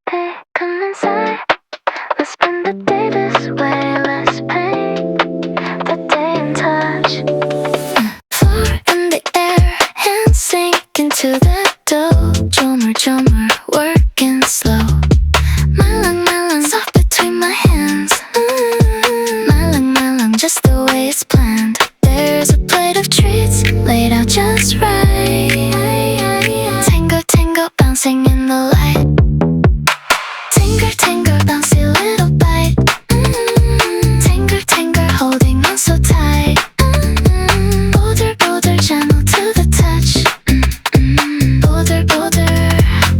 hey, come inside. Let's spend the day this way. Let's paint the day in touch. Floor in the air, hands sink into the dough. 조물조물, working slow. 말랑말랑, soft between my hands. 말랑말랑, just the way it's planned. There's a plate of treats laid out just right. Tango, tango, bouncing in the light. Tangle, tangle, bouncy little bite. Tangle, tangle, holding on so tight. Boulder, gentle to the touch. Boulder,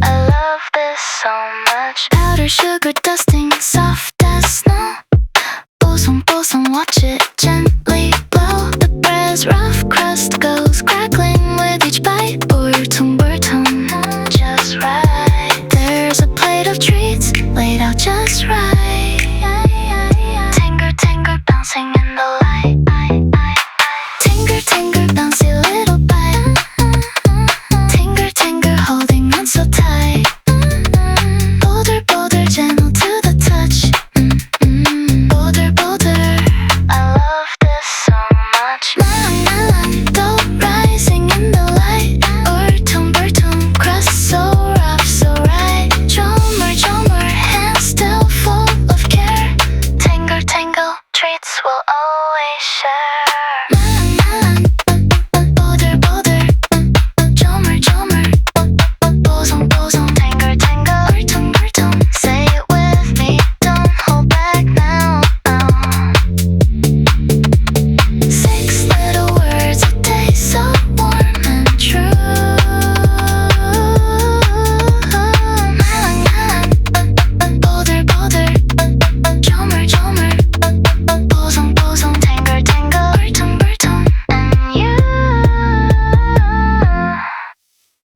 I love this so much. Powder, sugar, dusting, soft as snow. 뽀송뽀송, watch it gently blow. The bread's rough crust goes crackling with each bite. 울퉁불퉁, just right. There's a plate of treats laid out just right.